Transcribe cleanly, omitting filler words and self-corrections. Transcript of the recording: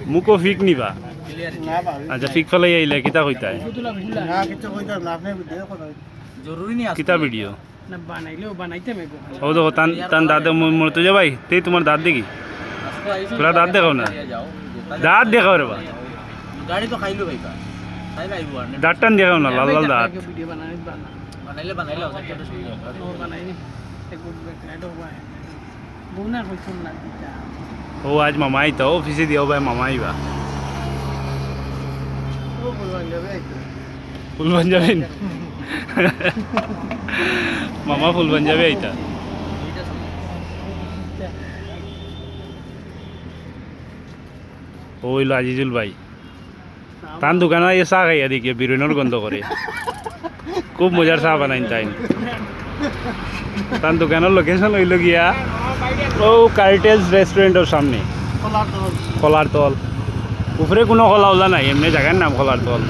মুকো ফিক নিবা আচ্ছা ফিক ফেলাই আইলে কিতা কইতাই কিতা ভিডিও ও দেখো তান তান দাদা মরতে যা ভাই তেই তোমার দাঁত দেখি তোরা দাঁত দেখাও না দাঁত দেখাও রে বা গাড়ি তো খাইলো ভাই দাঁত টান দেখাও না লাল লাল দাঁত ও আজ মামা আইতা অফিসে দিও ভাই মামা আইবা ফুল পাঞ্জাবি মামা ফুল পাঞ্জাবি আইতা ওইল আজিজুল ভাই তার দোকানে এ চা খাইয়া দেখি বিরিয়ানির গন্ধ করে খুব মজার চা বানাইন তাই তার দোকানের লোকেশন হইল গিয়া ও কার্টেজ রেস্টুরেন্টের সামনে খোলার তল উপরে কোনো খোলা ওলা নাই এমনি জায়গার নাম খোলার তল